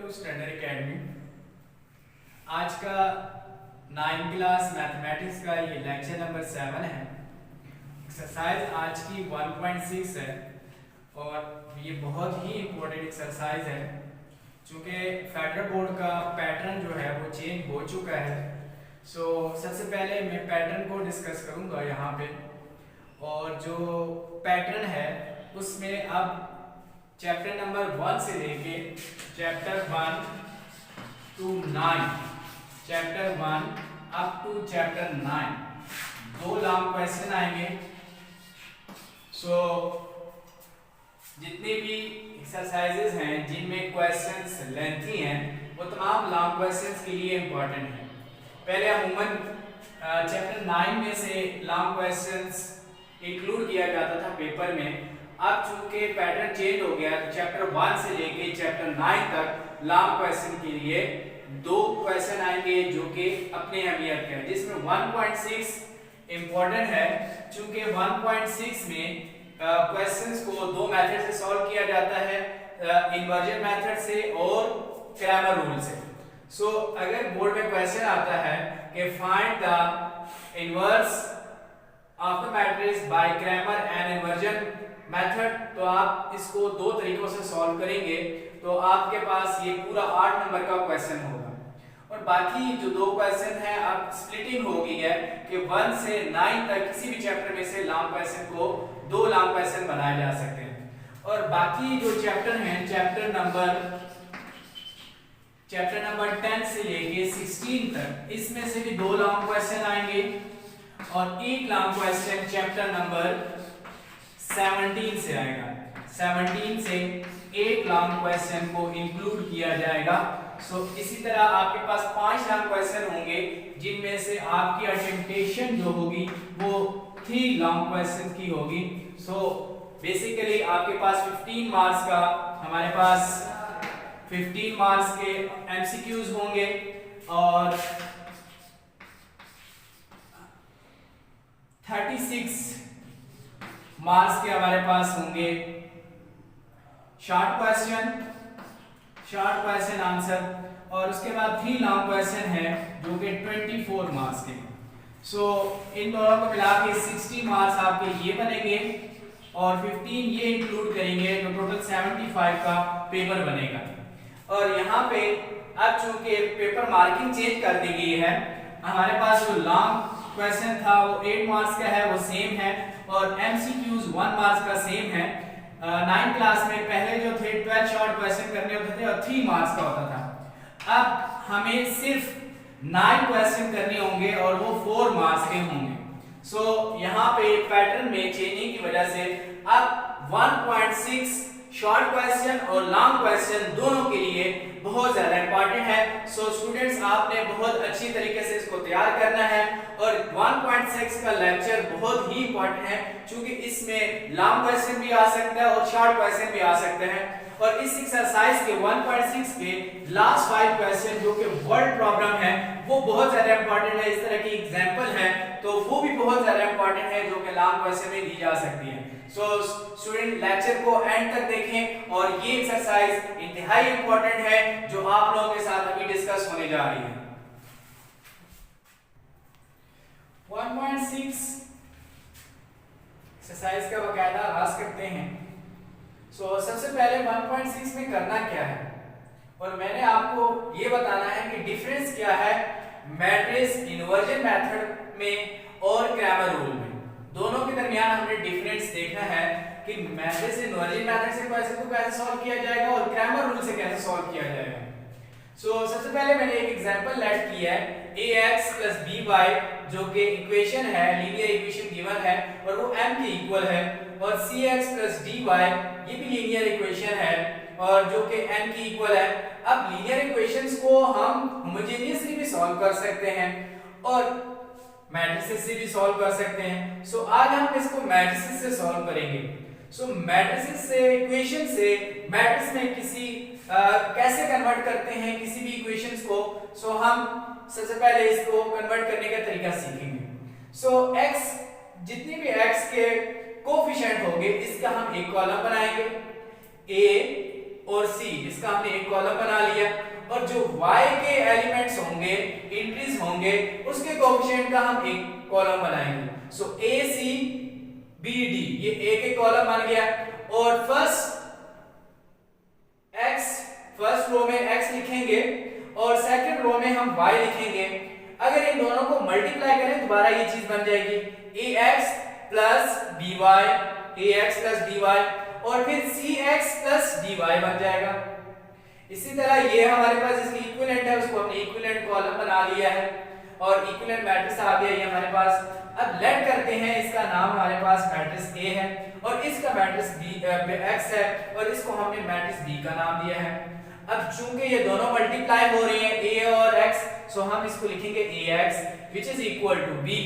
To standard academy. आज का 9th class mathematics का ये लेक्चर नंबर 7 है। एक्सरसाइज आज की 1.6 है और ये बहुत ही इम्पोर्टेंट एक्सरसाइज है क्योंकि फेडरल बोर्ड का पैटर्न जो है वो चेंज हो चुका है। सबसे पहले मैं पैटर्न को डिस्कस करूंगा यहाँ पे, और जो पैटर्न है उसमें अब चैप्टर नंबर 1 से लेके chapter 1 to 9, chapter 1 up to chapter 9 दो लॉन्ग क्वेश्चन आएंगे। जितने भी एक्सरसाइजेस हैं जिनमें क्वेश्चंस लेंथी हैं वो तमाम लॉन्ग क्वेश्चंस के लिए इंपॉर्टेंट है। पहले अमूमन चैप्टर 9 में से लॉन्ग क्वेश्चंस इंक्लूड किया जाता था पेपर में। अब चूंकि पैटर्न चेंज हो गया तो चैप्टर 1 से लेके चैप्टर 9 तक लॉन्ग क्वेश्चन के लिए दो क्वेश्चन आएंगे जो कि अपने अहमियत के हैं, जिसमें 1.6 इंपॉर्टेंट है चूंकि 1.6 में क्वेश्चंस को दो मेथड से सॉल्व किया जाता है, इन्वर्जन मेथड से और क्रैमर रूल से। अगर बोर्ड में क्वेश्चन आता है कि find the inverse of the matrix bye Cramer and inversion method, तो आप इसको दो तरीकों से सॉल्व करेंगे तो आपके पास ये पूरा 8 नंबर का क्वेश्चन होगा। और बाकी जो दो क्वेश्चन है अब स्प्लिटिंग हो गई है कि 1 से 9 तक किसी भी चैप्टर में से लॉन्ग क्वेश्चन को दो लॉन्ग क्वेश्चन बनाए जा सकते हैं। और बाकी जो चैप्टर हैं चैप्टर नंबर 10 से लेके 16 तक इसमें से भी दो लॉन्ग क्वेश्चन आएंगे और एक लॉन्ग क्वेश्चन चैप्टर नंबर 17 से आएगा। 17 से एक लॉन्ग क्वेश्चन को इंक्लूड किया जाएगा। इसी तरह आपके पास 5 लॉन्ग क्वेश्चन होंगे जिनमें से आपकी अटेम्प्टेशन जो होगी वो 3 लॉन्ग क्वेश्चन की होगी। बेसिकली आपके पास 15 मार्क्स का हमारे पास 15 मार्क्स के एमसीक्यूज होंगे और 36 मार्क्स के हमारे पास होंगे शॉर्ट क्वेश्चन आंसर, और उसके बाद 3 लॉन्ग क्वेश्चन है जो कि 24 मार्क्स के। इन दोनों को मिला के 60 मार्क्स आपके ये बनेंगे और 15 ये इंक्लूड करेंगे तो टोटल 75 का पेपर बनेगा। और यहाँ पे अब चूंकि पेपर मार्किंग चेंज कर दी गई है, हमारे पास जो लॉन्ग क्वेश्चन था वो 8 मार्क्स का है, वो सेम है, और एमसीक्यूज 1 मार्क्स का सेम है। 9th क्लास में पहले जो थे 12 शॉर्ट क्वेश्चन करने होते थे और 3 मार्क्स का होता था। अब हमें सिर्फ 9 क्वेश्चन करने होंगे और वो 4 मार्क्स के होंगे। यहाँ पे पैटर्न में चेंजिंग की वजह से अब 1.6 शॉर्ट क्वेश्चन और लॉन्ग क्वेश्चन दोनों के लिए बहुत ज्यादा इंपॉर्टेंट है। स्टूडेंट्स आपने बहुत अच्छी तरीके से इसको तैयार करना है। और 1.6 का लेक्चर बहुत ही इंपॉर्टेंट है क्योंकि इसमें लॉन्ग क्वेश्चन भी आ सकता है और शॉर्ट क्वेश्चन भी आ सकते हैं। और इस एक्सरसाइज के 1.6 के लास्ट 5 क्वेश्चन जो कि वर्ड प्रॉब्लम है वो बहुत ज्यादा इंपॉर्टेंट है। इस तरह की एग्जांपल है तो वो भी बहुत ज्यादा इंपॉर्टेंट है जो कि लॉन्ग क्वेश्चन में दी जा सकती है। स्टूडेंट लेक्चर को एंड तक देखें और ये एक्सरसाइज इंतहाई इंपॉर्टेंट है जो आप लोगों के साथ अभी डिस्कस होने जा रही है। 1.6 एक्सरसाइज का बकायदा आगाज करते हैं। सबसे पहले 1.6 में करना क्या है, और मैंने आपको ये बताना है कि डिफरेंस क्या है मैट्रिक्स इन्वर्जन मेथड में और क्रैमर रूल में। दोनों के दरमियान हमने डिफरेंस देखना है कि मैट्रिक्स इन्वर्जन मेथड से क्वेश्चन को कैसे सॉल्व किया जाएगा और क्रैमर रूल से कैसे सॉल्व किया जाएगा। सबसे पहले मैंने एक एग्जांपल लेट किया है ax + by जो कि इक्वेशन है, लीनियर इक्वेशन गिवन है और वो m के इक्वल है, और cx + dy ये भी लीनियर इक्वेशन है और जो कि n के इक्वल है। अब लीनियर इक्वेशंस को हम होमोजेनियसली भी सॉल्व कर सकते हैं और मैट्रिसेस से भी सॉल्व कर सकते हैं। आज हम इसको मैट्रिसेस से सॉल्व करेंगे। मैट्रिसेस से इक्वेशन से मैट्रिक्स में किसी कैसे कन्वर्ट करते हैं किसी भी इक्वेशंस को। हम सबसे पहले इसको कन्वर्ट करने का तरीका सीखेंगे। x जितने भी x के कोफिशिएंट होंगे इसका हम एक कॉलम बनाएंगे, a और C, इसका हमने एक कॉलम बना लिया, और जो y के एलिमेंट्स होंगे, एंट्रीज होंगे, उसके कोएफिशिएंट का हम एक कॉलम बनाएंगे। सो AC BD ये एक एक कॉलम बन गया, और फर्स्ट रो में x लिखेंगे और सेकंड रो में हम y लिखेंगे। अगर इन दोनों को मल्टीप्लाई करें दोबारा ये चीज बन जाएगी ax प्लस by और फिर cx प्लस dy बन जाएगा। इसी तरह ये हमारे पास इसकी इक्विवेलेंट है, उसको हमने इक्विवेलेंट कॉलम बना लिया है और इक्विवेलेंट मैट्रिक्स आ गया ये हमारे पास। अब लेट करते हैं, इसका नाम हमारे पास मैट्रिक्स A है और इसका मैट्रिक्स X है और इसको हमने मैट्रिक्स B का नाम दिया है। अब चूंकि ये दोनों मल्टीप्लाई हो रहे हैं A और X, सो हम इसको लिखेंगे AX which is equal to B,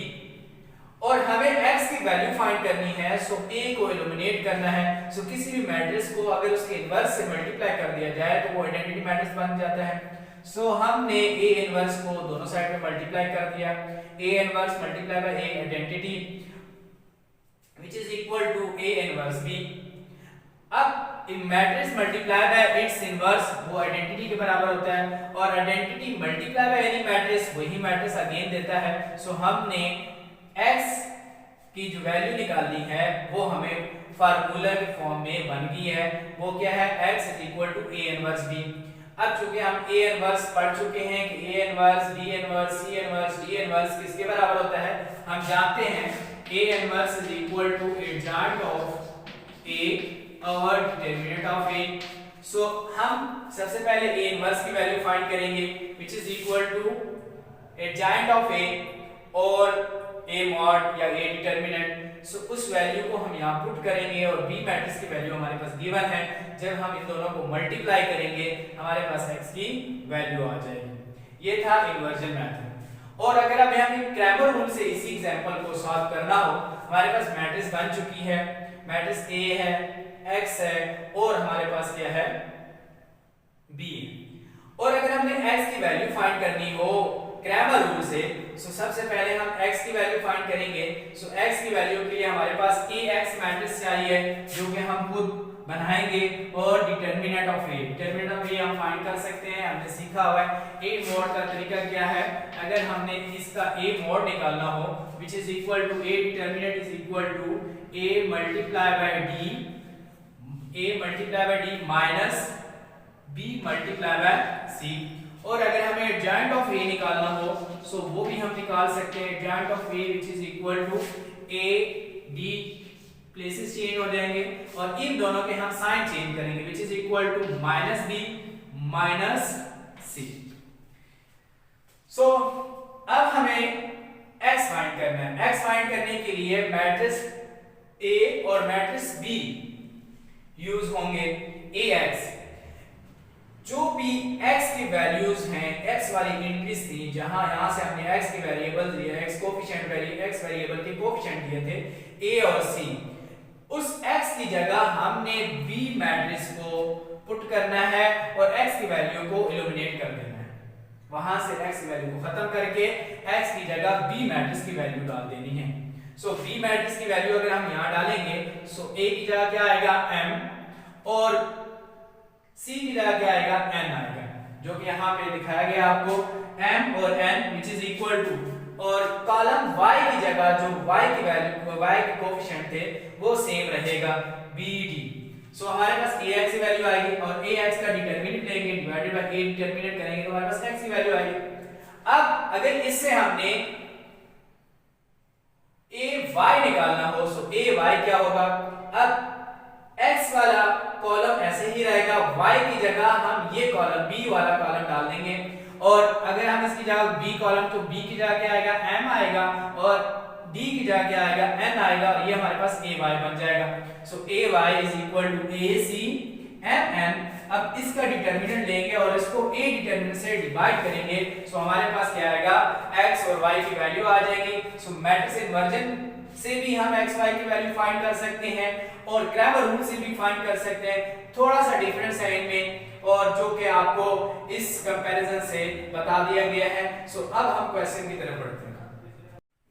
और हमें x की वैल्यू फाइंड करनी है। सो A को एलिमिनेट करना है। सो किसी भी मैट्रिक्स को अगर उसके इनवर्स से मल्टीप्लाई कर दिया जाए तो वो आइडेंटिटी मैट्रिक्स बन जाता है। सो हमने A इनवर्स को दोनों साइड में मल्टीप्लाई कर दिया, A inverse multiply by A identity which is equal to A inverse B। अब इन matrix multiply by its inverse वो आइडेंटिटी के बराबर होता है, और identity multiply by any matrix वही मैट्रिक्स अगेन देता है। सो हमने x की जो वैल्यू निकालनी है वो हमें फार्मूला के फॉर्म में बन गई है, वो क्या है x A इनवर्स B। अब चूंकि हम A इनवर्स पढ़ चुके हैं कि A inverse B inverse C inverse D inverse किसके बराबर होता है, हम जानते हैं A inverse adjoint of A और डिटरमिनेंट ऑफ A। सो हम सबसे पहले A इनवर्स की वैल्यू फाइंड करेंगे which is equal to adjoint of A और A mod या A डिटरमिनेंट। सो उस वैल्यू को हम यहाँ पुट करेंगे और B मैट्रिक्स की वैल्यू हमारे पास गिवन है। जब हम इन दोनों को मल्टीप्लाई करेंगे हमारे पास x की वैल्यू आ जाएगी। ये था इन्वर्जन मेथड। और अगर अब हमें क्रैमर रूल से इसी एग्जांपल को सॉल्व करना हो, हमारे पास मैट्रिक्स बन चुकी है, मैट्रिक्स A है, x है और हमारे पास क्या है B है। और अगर हमने x की वैल्यू फाइंड करनी हो क्रैमर रूल से, सो सबसे पहले हम x की वैल्यू फाइंड करेंगे। सो x की वैल्यू के लिए हमारे पास Ax मैट्रिक्स चाहिए जो कि हम खुद बनाएंगे, और डिटरमिनेंट ऑफ A हम फाइंड कर सकते हैं, हमने सीखा हुआ है। A mod का तरीका क्या है, अगर हमने इसका A mod निकालना हो which is equal to A determinant is equal to A multiply by D minus B multiply by C। और अगर हमें adjoint of A निकालना हो सो वो भी हम निकाल सकते हैं। adjoint of A which is equal to A D, places change हो जाएंगे और इन दोनों के हम साइन चेंज करेंगे which is equal to minus B minus C। सो अब हमें x फाइंड करना है। x फाइंड करने के लिए मैट्रिक्स A और मैट्रिक्स B यूज होंगे। Ax जो भी x की वैल्यूज हैं, x वाली एंट्रीज थी जहां यहां से हमने x के वेरिएबल दिए, x कोएफिशिएंट x वेरिएबल के कोएफिशिएंट दिए थे A और C, उस x की जगह हमने B मैट्रिक्स को पुट करना है और x की वैल्यू को एलिमिनेट कर देना है। वहां से x की वैल्यू को खत्म करके x की जगह B मैट्रिक्स की वैल्यू डाल देनी है। सो B मैट्रिक्स की वैल्यू अगर हम यहां डालेंगे सो A की जगह क्या आएगा m और C की जगह क्या आएगा n आएगा, जो कि यहाँ पे दिखाया गया आपको m और n which is equal to, और कॉलम y की जगह जो y की वैल्यू y के कोएफिशिएंट थे वो सेम रहेगा bd। सो हमारे पास ax की वैल्यू आएगी और ax का डिटरमिनेंट लेंगे डिवाइडेड बाय a डिटरमिनेंट करेंगे तो हमारे पास x की वैल्यू आएगी। अब अगर इससे हमने ay निकालना हो सो ay क्या होगा, अब x वाला कॉलम ऐसे ही रहेगा, y की जगह हम ये कॉलम b वाला कॉलम डाल देंगे, और अगर हम इसकी जगह b कॉलम तो b की जगह क्या आएगा m आएगा और d की जगह क्या आएगा n आएगा, और ये हमारे पास ay बन जाएगा। So ay is equal to ac mn। अब इसका डिटरमिनेंट लेंगे और इसको a डिटरमिनेंट से डिवाइड करेंगे, सो हमारे पास क्या आएगा x और y की वैल्यू आ जाएगी। सो मैट्रिक्स इन्वर्जन से भी हम x y की वैल्यू फाइंड कर सकते हैं और क्रैमर रूल से भी फाइंड कर सकते हैं। थोड़ा सा डिफरेंस है इनमें और जो कि आपको इस कंपैरिजन से बता दिया गया है। सो अब हम क्वेश्चन की तरफ बढ़ते हैं।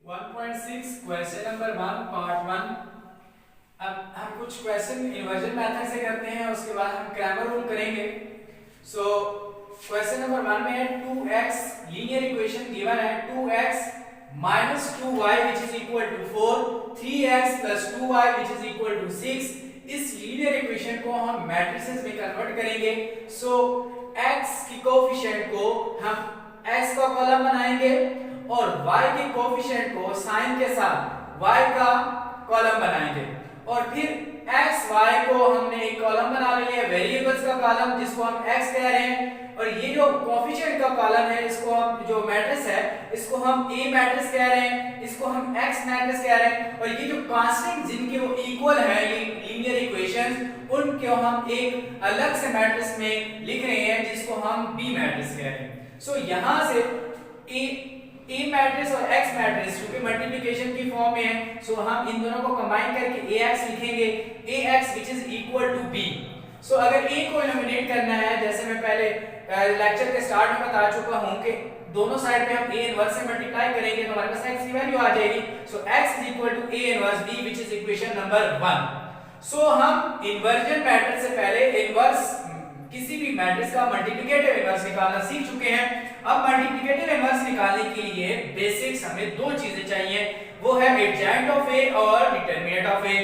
1.6 क्वेश्चन नंबर 1 पार्ट 1। अब हम कुछ क्वेश्चन इन्वर्जन मेथड से करते हैं, उसके बाद हम क्रैमर रूल करेंगे। सो क्वेश्चन नंबर 1 में है 2x लीनियर इक्वेशन गिवन है 2x minus 2y which is equal to 4, 3x plus 2y which is equal to 6। इस लीनियर इक्वेशन को हम मैट्रिसेस में कन्वर्ट करेंगे। सो x की कोएफिशिएंट को हम x का कॉलम बनाएंगे और y के कोएफिशिएंट को साइन के साथ y का कॉलम बनाएंगे, और फिर x y को हमने एक कॉलम बना लिया है वेरिएबल्स का कॉलम जिसको हम x कह रहे हैं, और ये जो कोएफिशिएंट का कॉलम है इसको हम जो मैट्रिक्स है इसको हम A मैट्रिक्स कह रहे हैं, इसको हम X मैट्रिक्स कह रहे हैं, और ये जो कांस्टेंट जिनके वो इक्वल है ये लीनियर इक्वेशंस उनको हम एक अलग से मैट्रिक्स में लिख रहे हैं जिसको हम B मैट्रिक्स कह रहे हैं। सो यहां से A मैट्रिक्स और X मैट्रिक्स जो कि मल्टीप्लिकेशन की फॉर्म में है, सो हम इन दोनों को कंबाइन करके AX लिखेंगे, AX which is equal to B। सो अगर A को एलिमिनेट करना है, जैसे मैं पहले लेक्चर के स्टार्ट में बता चुका हूं कि दोनों साइड पे हम A इनवर्स से मल्टीप्लाई करेंगे तो हमारे पास X की वैल्यू आ जाएगी। सो X is equal to A inverse B which is equation number 1। सो हम इन्वर्जन मैट्रिक्स से पहले इनवर्स किसी भी मैट्रिक्स का मल्टीप्लिकेटिव इनवर्स निकालना सीख चुके हैं। अब मल्टीप्लिकेटिव इनवर्स निकालने के लिए बेसिक्स हमें दो चीजें चाहिए, वो है एडजॉइंट ऑफ A और डिटरमिनेंट ऑफ A।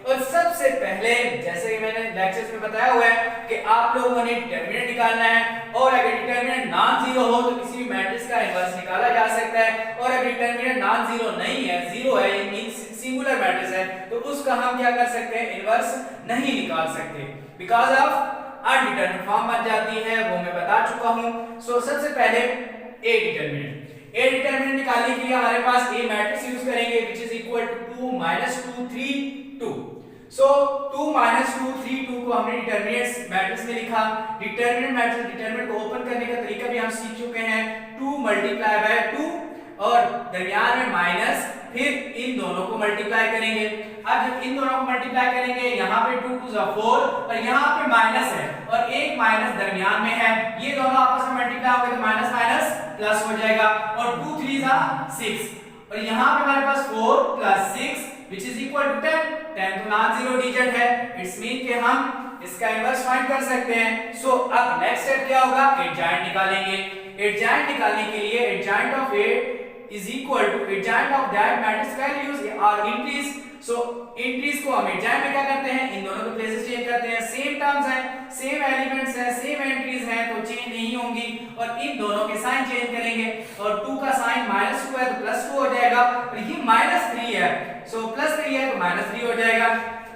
और सबसे पहले जैसे कि मैंने लेक्चर्स में बताया हुआ है कि आप लोगों ने डिटरमिनेंट निकालना है, और अगर डिटरमिनेंट नॉन जीरो हो तो किसी भी मैट्रिक्स का इनवर्स निकाला जा सकता है, और अगर डिटरमिनेंट नॉन जीरो नहीं है, जीरो है, ये मींस सिंगुलर मैट्रिक्स है, तो उसका हम क्या कर सकते हैं, इनवर्स नहीं निकाल सकते बिकॉज़ ऑफ अनडिटरमिनेट फॉर्म बन जाती है, वो मैं बता चुका हूं। सो सबसे पहले A डिटरमिनेंट निकालने के लिए हमारे पास A मैट्रिक्स यूज करेंगे which is equal to 2 2 3 2। सो 2 2 3 2 को हमने डिटरमिनेंट मैट्रिक्स में लिखा। डिटरमिनेंट को ओपन करने का तरीका भी हम सीख चुके हैं, 2 मल्टीप्लाई बाय 2 और दरमियान में माइनस, फिर इन दोनों को मल्टीप्लाई करेंगे। अब जब इन दोनों को मल्टीप्लाई करेंगे, यहाँ पे 2 2 4 और यहाँ पे माइनस है और एक माइनस दरमियान में है, ये दोनों आपस में मल्टीप्लाई होंगे तो माइनस माइनस प्लस हो जाएगा, और 2 3 6 और यहाँ पे हमारे पास 4 plus 6 which is equal to 10। 10 तो नॉन जीरो डिजिट है, इट्स मीन कि हम इसका इनवर्स फाइंड कर सकते हैं। सो अब नेक्स्ट स्टेप क्या होगा, एडजॉइंट निकालेंगे। एडजॉइंट निकालने के लिए adjoint of A is equal to adjoint of that matrix values or increase। So increase को हम एडजॉइंट में क्या करते हैं, इन दोनों के प्लेसेस चेंज करते हैं, सेम टर्म्स हैं, सेम एलिमेंट्स हैं, सेम एंट्रीज हैं तो चेंज नहीं होंगी, और इन दोनों के साइन चेंज करेंगे, और 2 का साइन -2 है तो +2 हो जाएगा, और ये -3 है सो +3 है तो -3 हो जाएगा।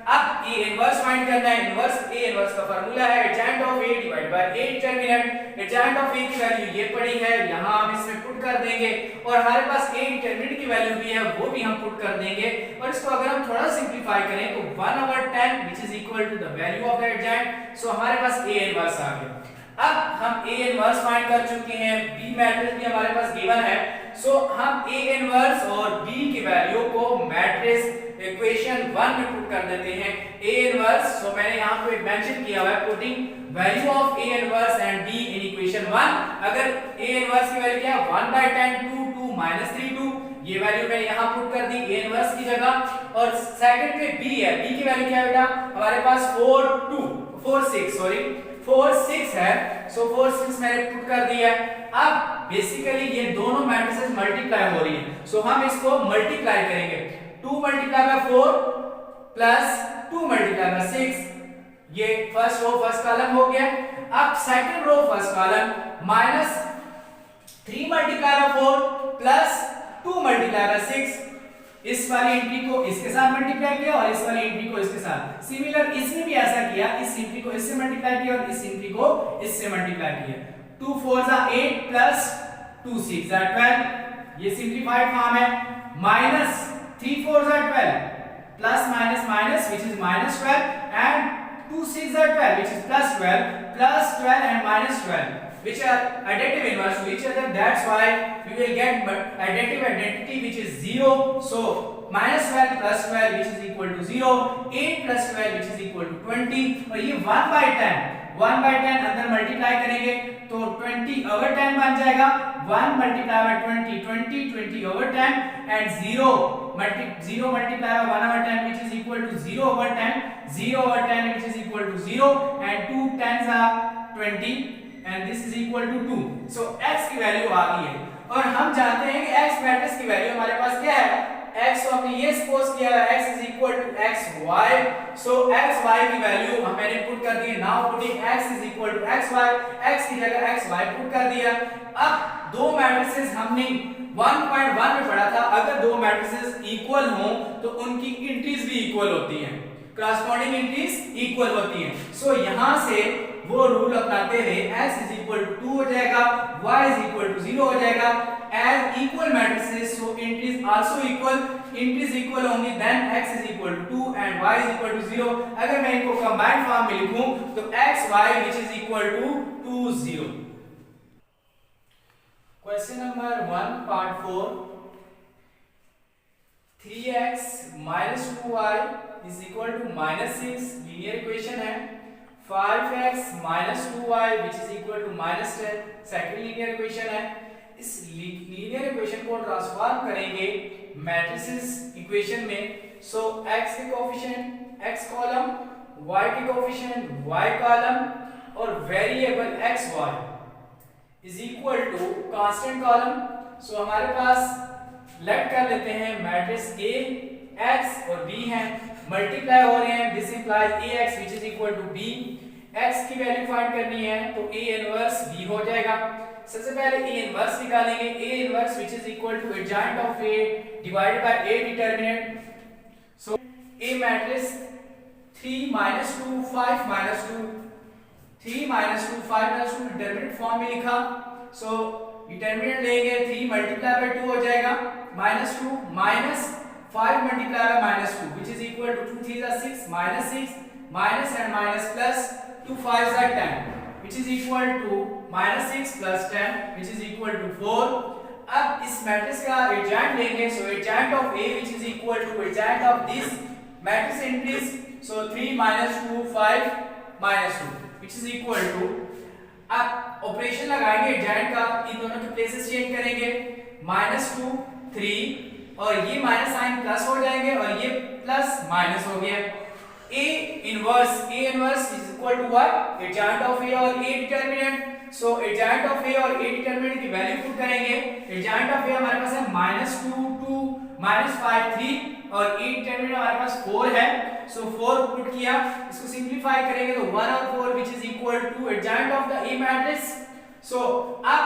अब A इनवर्स फाइंड करना है, इनवर्स A इनवर्स का फार्मूला है adjoint of A divided by A determinant. Adjoint of A की वैल्यू ये पड़ी है, यहां हम इसमें पुट कर देंगे, और हमारे पास A डिटरमिनेंट की वैल्यू भी है वो भी हम पुट कर देंगे, और इसको अगर हम थोड़ा सिंपलीफाई करें तो 1/10 which is equal to the value of the adjoint. So हमारे पास A इनवर्स आ गया। अब हम A इनवर्स फाइंड कर चुके हैं, B मैट्रिक्स भी हमारे पास गिवन है, सो हम A इनवर्स और B की वैल्यू को मैट्रिक्स इक्वेशन 1 में पुट कर देते हैं। A इनवर्स, सो मैंने यहां पे मेंशन किया हुआ है putting value of A inverse and B in equation 1। अगर A इनवर्स की वैल्यू क्या है 1/10 2 2 -3 2, ये वैल्यू मैंने यहां पुट कर दी A इनवर्स की जगह, और सेकंड पे B है, B की वैल्यू क्या है बेटा, हमारे पास 4 6 है, सो 4 6 मैंने पुट कर दिया है। अब बेसिकली ये दोनों मैट्रिसेस मल्टीप्लाई हो रही है, सो हम इसको मल्टीप्लाई करेंगे, 2 multiply by 4 plus 2 multiply by 6, ये फर्स्ट रो फर्स्ट कॉलम हो गया। अब second row first column -3 multiply by 4 plus 2 multiply by 6, इस वाली एंट्री को इसके साथ मल्टीप्लाई किया और इस वाली एंट्री को इसके साथ। सिमिलर इसने भी ऐसा किया, इस एंट्री को इससे मल्टीप्लाई किया और इस एंट्री को इससे मल्टीप्लाई किया। 2 4 8 प्लस 2 6 12, ये सिंपलीफाइड फॉर्म है, minus 3 4 12 plus minus minus which is -12 and 2 6 12 which is +12 and -12 which are additive inverse to each other, that's why we will get additive identity which is 0। so -12 plus 12 which is equal to 0, 8 plus 12 which is equal to 20, और ये 1/10 अंदर multiply करेंगे तो 20 over 10 बन जाएगा। 1 multiply by 20 20 over 10 and 0 multiply by 1 over 10 which is equal to 0 over 10 0 over 10 which is equal to 0 and 2 10s are 20 and this is equal to 2। so x की value आ गई है और हम जानते हैं कि x मैट्रिक्स की वैल्यू हमारे पास क्या है, x को हमने ये सपोज किया है x is equal to xy, so xy की वैल्यू मैंने पुट कर दी है। Now putting x is equal to xy, x की जगह xy पुट कर दिया। अब दो मैट्रिसेस हमने 1.1 में पढ़ा था, अगर दो मैट्रिसेस इक्वल हों तो उनकी एंट्रीज भी इक्वल होती हैं, करस्पॉन्डिंग एंट्रीज इक्वल होती हैं। सो यहां से वो रूल अपनाते हुए x is equal to 2 हो जाएगा, y is equal to 0 हो जाएगा। as equal matrices so entries also equal, entries equal होंगी then x is equal to 2 and y is equal to 0। अगर मैं इनको कंबाइंड फॉर्म में लिखूं तो x y which is equal to 2 0। Question number 1 part 4, 3x minus 2y is equal to -6 linear equation है। 5x minus 2y which is equal to -10 second linear equation है। इस linear equation को transform करेंगे matrices equation में। So x के coefficient x column, y के coefficient y column और variable xy is equal to constant column. So हमारे पास लेट कर लेते हैं मैट्रिक्स A x और B हैं, मल्टीप्लाई हो रहे हैं, this implies ax which is equal to b। x की वैल्यू फाइंड करनी है तो a इनवर्स b हो जाएगा। सबसे पहले a इनवर्स निकालेंगे, a inverse which is equal to adjoint of a divided by a determinant। so a matrix 3 minus 2 5 minus 2 3 minus 2 5 minus 2 determinant form में लिखा। सो डिटरमिनेंट लेंगे 3 मल्टीप्लाई बाय 2 हो जाएगा, -2 minus 5 multiplied by -2 which is equal to 2 3s are 6 -6 minus and minus plus 2 5s are 10 which is equal to -6 plus 10 which is equal to 4। अब इस matrix का adjoint लेंगे, so adjoint of A which is equal to adjoint of this matrix entries. So 3 2 5 -2 which is equal to, अब operation लगाएंगे adjoint का, इन दोनों के प्लेसेस चेंज करेंगे, -2 3 और ये माइनस साइन प्लस हो जाएंगे और ये प्लस माइनस हो गया। A inverse is equal to what, adjoint of A और A determinant. So adjoint of A और A डिटरमिनेंट की वैल्यू पुट करेंगे। एडजॉइंट ऑफ A हमारे पास है -2 2 -5 3 और A डिटरमिनेंट हमारे पास 4 है। सो 4 पुट किया, इसको सिंपलीफाई करेंगे तो 1 और 4 which is equal to adjoint of the A matrix. So अब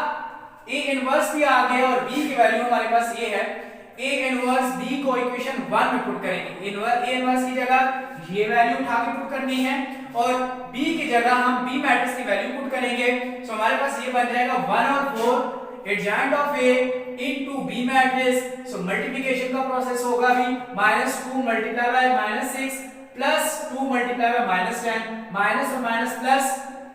A इनवर्स भी आ गया और B की वैल्यू हमारे पास ये है। A इनवर्स B को इक्वेशन 1 में पुट करेंगे, A इनवर्स की जगह ये वैल्यू उठा के पुट करनी है और B की जगह हम B मैट्रिक्स की वैल्यू पुट करेंगे। सो हमारे पास ये बन जाएगा 1 और 4 adjoint of A into B matrix. So multiplication का प्रोसेस होगा भी, -2 multiply by -6 plus 2 multiply bye -10 minus और माइनस प्लस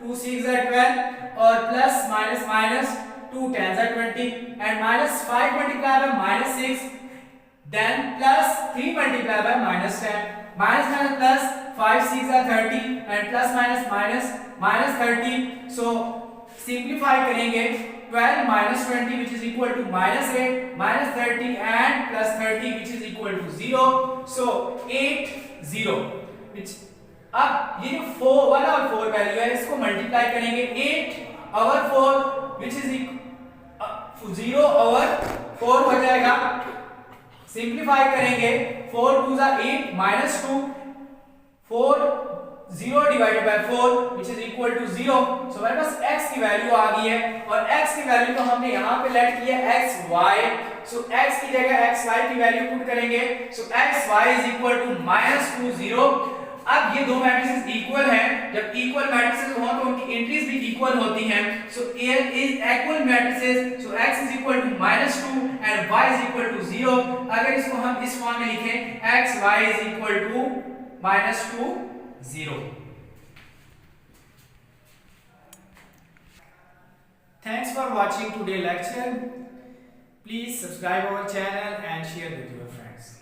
2 6 are 12 और plus minus minus 2 10s are 20 and -5 multiplied by -6 then plus 3 multiplied by -10 minus plus 5 6 are 30 and plus minus 30। so simplify करेंगे 12 minus 20 which is equal to -8 minus 30 and plus 30 which is equal to 0। so 8 0 which, अब ये जो 4 1 और 4 value है इसको multiply करेंगे 8 over 4 which is 0 over 4 हो जाएगा। सिंपलीफाई करेंगे 4 2s are 8 minus 2 4 0 divided by 4 which is equal to 0। so हमारे पास x की वैल्यू आ गई है और x की वैल्यू को हमने यहाँ पे लेट किया xy। so x की जगह xy की वैल्यू पुट करेंगे। so xy is equal to -2 0। अब ये दो मैट्रिसेस इक्वल हैं, जब इक्वल मैट्रिसेस हो तो उनकी एंट्रीज भी इक्वल होती हैं। सो A is equal matrices, so x is equal to -2 and y is equal to 0। अगर इसको हम इस फॉर्म में लिखें x y is equal to -2 0। Thanks for watching today's lecture. Please subscribe our channel and share with your friends.